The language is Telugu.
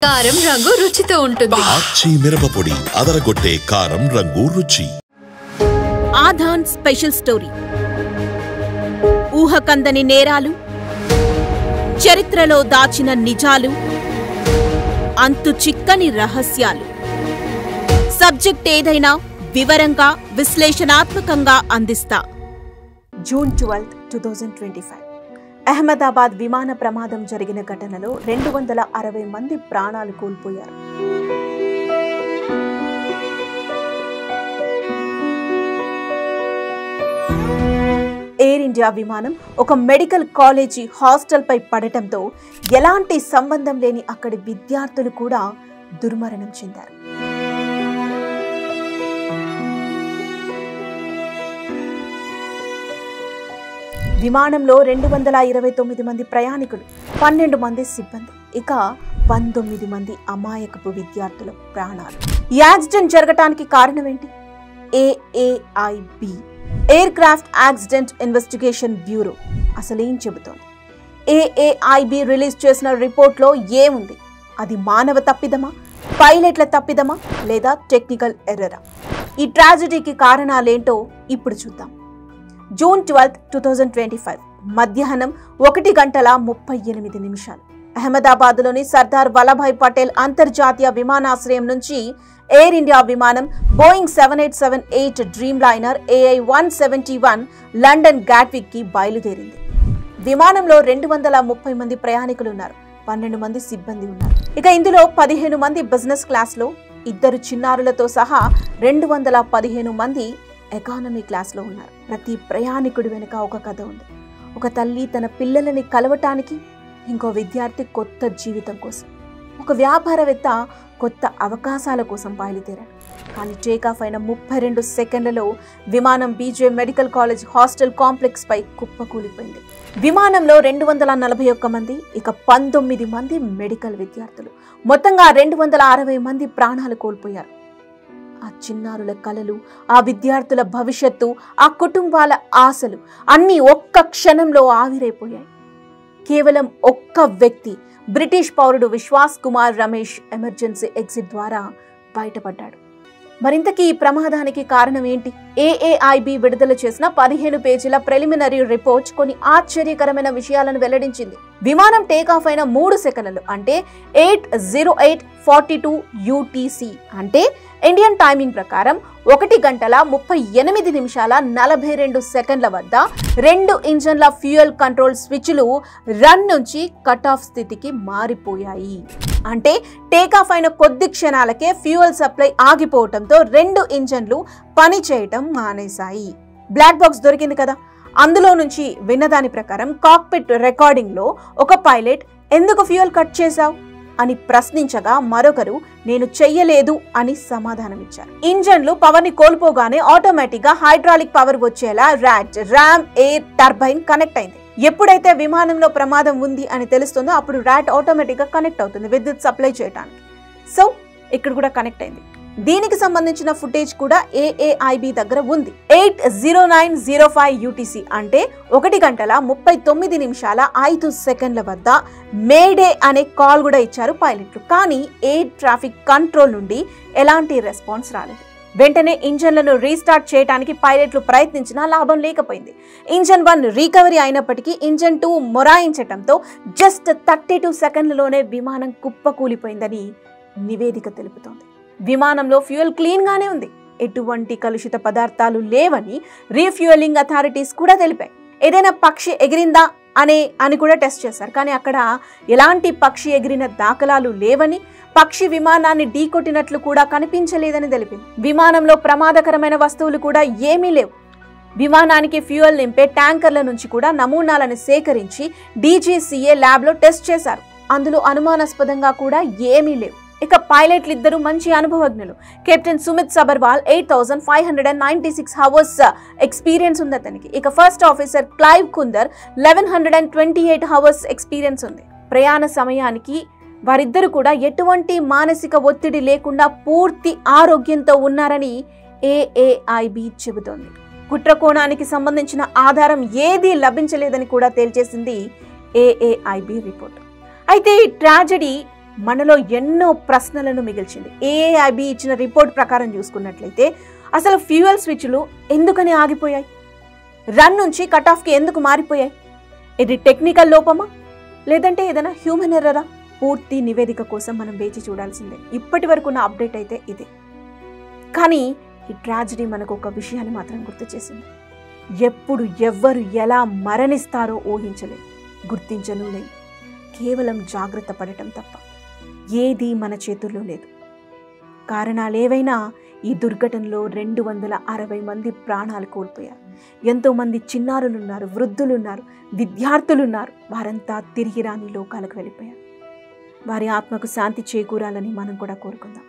కారం రంగు రుచితో ఉంటుంది. ఆచి మిరపపొడి అదరగొట్టే కారం రంగు రుచి. ఆధాన్ స్పెషల్ స్టోరీ. ఊహకందని నేరాలు, చరిత్రలో దాచిన నిజాలు, అంతు చిక్కని రహస్యాలు. సబ్జెక్ట్ ఏదైనా వివరంగా విశ్లేషణాత్మకంగా అందిస్తా. జూన్ 12, 2025 అహ్మదాబాద్ విమాన ప్రమాదం జరిగిన ఘటనలో 260 మంది ప్రాణాలు కోల్పోయారు. ఎయిర్ ఇండియా విమానం ఒక మెడికల్ కాలేజీ హాస్టల్పై పడటంతో ఎలాంటి సంబంధం లేని అక్కడి విద్యార్థులు కూడా దుర్మరణం చెందారు. విమానంలో 229 మంది ప్రయాణికులు, 12 మంది సిబ్బంది, ఇక 19 మంది అమాయకపు విద్యార్థుల ప్రాణాలు. ఈ యాక్సిడెంట్ జరగటానికి కారణం ఏంటి? AAIB air craft accident investigation bureau అసలేం చెబుతోంది? AAIB రిలీజ్ చేసిన రిపోర్ట్లో ఏముంది? అది మానవ తప్పిదమా, పైలట్ల తప్పిదమా, లేదా టెక్నికల్ ఎర్రరా? ఈ ట్రాజెడీకి కారణాలేంటో ఇప్పుడు చూద్దాం. జూన్ 12, 2025 మధ్యాహ్నం 1:38 అహ్మదాబాద్లోని సర్దార్ వల్లభాయ్ పటేల్ అంతర్జాతీయ విమానాశ్రయం నుంచి ఎయిర్ ఇండియా విమానం Boeing 7878 Dreamliner AI-171 London గాట్విక్కి బయలుదేరింది. విమానంలో 230 మంది ప్రయాణికులు ఉన్నారు, 12 మంది సిబ్బంది ఉన్నారు. ఇక ఇందులో 15 మంది బిజినెస్ క్లాస్లో, 2 చిన్నారులతో సహా 215 మంది ఎకానమీ క్లాస్లో ఉన్నారు. ప్రతి ప్రయాణికుడి వెనుక ఒక కథ ఉంది. ఒక తల్లి తన పిల్లలని కలవటానికి, ఇంకో విద్యార్థి కొత్త జీవితం కోసం, ఒక వ్యాపారవేత్త కొత్త అవకాశాల కోసం బయలుదేరాడు. కానీ టేకాఫ్ అయిన 32 సెకండ్లలో విమానం BJ medical college hostel complex పై కుప్పకూలిపోయింది. విమానంలో 241 మంది, ఇక 19 మంది మెడికల్ విద్యార్థులు, మొత్తంగా 260 మంది ప్రాణాలు కోల్పోయారు. ఆ చిన్నారుల కలలు, ఆ విద్యార్థుల భవిష్యత్తు, ఆ కుటుంబాల ఆశలు అన్నీ ఒక్క క్షణంలో ఆవిరైపోయాయి. కేవలం ఒక్క వ్యక్తి, బ్రిటిష్ పౌరుడు విశ్వాస్ కుమార్ రమేష్ ఎమర్జెన్సీ ఎగ్జిట్ ద్వారా బయటపడ్డాడు. మరింతకీ ఈ ప్రమాదానికి కారణం ఏంటి? AAIB విడుదల చేసిన 15 పేజీల ప్రిలిమినరీ రిపోర్ట్ కొన్ని ఆశ్చర్యకరమైన విషయాలను వెల్లడించింది. విమానం టేకాఫ్ అయిన 3 సెకన్లు అంటే 8:08:42 UTC అంటే ఇండియన్ టైమింగ్ ప్రకారం 1:38:42 వద్ద 2 ఇంజన్ల ఫ్యూయల్ కంట్రోల్ స్విచ్లు రన్ నుంచి కట్ ఆఫ్ స్థితికి మారిపోయాయి. అంటే టేకాఫ్ అయిన కొద్ది క్షణాలకే ఫ్యూయల్ సప్లై ఆగిపోవటంతో 2 ఇంజన్లు పని చేయటం మానేశాయి. బ్లాక్ బాక్స్ దొరికింది కదా, అందులో నుంచి విన్నదాని ప్రకారం కాక్పిట్ రికార్డింగ్ లో ఒక పైలట్ ఎందుకు ఫ్యూయల్ కట్ చేశావు అని ప్రశ్నించగా మరొకరు నేను చెయ్యలేదు అని సమాధానమిచ్చారు. ఇంజన్లు పవర్ ని కోల్పోగానే ఆటోమేటిక్ గా హైడ్రాలిక్ పవర్ వచ్చేలా రామ్ ఎయిర్ టర్బైన్ కనెక్ట్ అయింది. ఎప్పుడైతే విమానంలో ప్రమాదం ఉంది అని తెలుస్తుందో అప్పుడు రాట్ ఆటోమేటిక్ గా కనెక్ట్ అవుతుంది విద్యుత్ సప్లై చేయడానికి. సో ఇక్కడ కూడా కనెక్ట్ అయింది. దీనికి సంబంధించిన ఫుటేజ్ కూడా AAIB దగ్గర ఉంది. 8:09:05 UTC అంటే 1:39:05 వద్ద మేడే అనే కాల్ కూడా ఇచ్చారు పైలట్లు. కానీ ఎయిర్ ట్రాఫిక్ కంట్రోల్ నుండి ఎలాంటి రెస్పాన్స్ రాలేదు. వెంటనే ఇంజన్లను రీస్టార్ట్ చేయడానికి పైలట్లు ప్రయత్నించినా లాభం లేకపోయింది. ఇంజన్ 1 రీకవరీ అయినప్పటికీ ఇంజన్ 2 మొరాయించటంతో జస్ట్ 32 సెకండ్లలోనే విమానం కుప్పకూలిపోయిందని నివేదిక తెలుపుతోంది. విమానంలో ఫ్యూయల్ క్లీన్ గానే ఉంది, ఎటువంటి కలుషిత పదార్థాలు లేవని రీఫ్యూయలింగ్ అథారిటీస్ కూడా తెలిపాయి. ఏదైనా పక్షి ఎగిరిందా అని కూడా టెస్ట్ చేశారు, కానీ అక్కడ ఎలాంటి పక్షి ఎగిరిన దాఖలాలు లేవని, పక్షి విమానాన్ని ఢీకొట్టినట్లు కూడా కనిపించలేదని తెలిపింది. విమానంలో ప్రమాదకరమైన వస్తువులు కూడా ఏమీ లేవు. విమానానికి ఫ్యూయల్ నింపే ట్యాంకర్ల నుంచి కూడా నమూనాలను సేకరించి DGCA ల్యాబ్లో టెస్ట్ చేశారు. అందులో అనుమానాస్పదంగా కూడా ఏమీ లేవు. ఇక పైలట్లు ఇద్దరు మంచి అనుభవజ్ఞులు. Captain Sumit Sabharwal 8,596 hours experience ఉంది అతనికి. ఇక first officer Clive Kunder 1,128 hours experience ఉంది. ప్రయాణ సమయానికి వారిద్దరు కూడా ఎటువంటి మానసిక ఒత్తిడి లేకుండా పూర్తి ఆరోగ్యంతో ఉన్నారని AAIB చెబుతోంది. కుట్రకోణానికి సంబంధించిన ఆధారం ఏదీ లభించలేదని కూడా తేల్చేసింది AAIB రిపోర్ట్. అయితే ఈ ట్రాజెడీ మనలో ఎన్నో ప్రశ్నలను మిగిల్చింది. ఏఐబి ఇచ్చిన రిపోర్ట్ ప్రకారం చూసుకున్నట్లయితే అసలు ఫ్యూయల్ స్విచ్లు ఎందుకని ఆగిపోయాయి? రన్ నుంచి కట్ ఆఫ్కి ఎందుకు మారిపోయాయి? ఇది టెక్నికల్ లోపమా లేదంటే ఏదైనా హ్యూమన్ ఎర్రరా? పూర్తి నివేదిక కోసం మనం వేచి చూడాల్సిందే. ఇప్పటి వరకు ఉన్న అప్డేట్ అయితే ఇదే. కానీ ఈ ట్రాజడీ మనకు ఒక విషయాన్ని మాత్రం గుర్తు చేసింది. ఎప్పుడు ఎవ్వరు ఎలా మరణిస్తారో ఊహించలేదు, గుర్తించను లేదు. కేవలం జాగ్రత్త పడటం తప్ప ఏదీ మన చేతుల్లో లేదు. కారణాలేవైనా ఈ దుర్ఘటనలో 260 మంది ప్రాణాలు కోల్పోయారు. ఎంతోమంది చిన్నారులున్నారు, వృద్ధులున్నారు, విద్యార్థులున్నారు. వారంతా తిరిగి రాని లోకాలకు వెళ్ళిపోయారు. వారి ఆత్మకు శాంతి చేకూరాలని మనం కూడా కోరుకుందాం.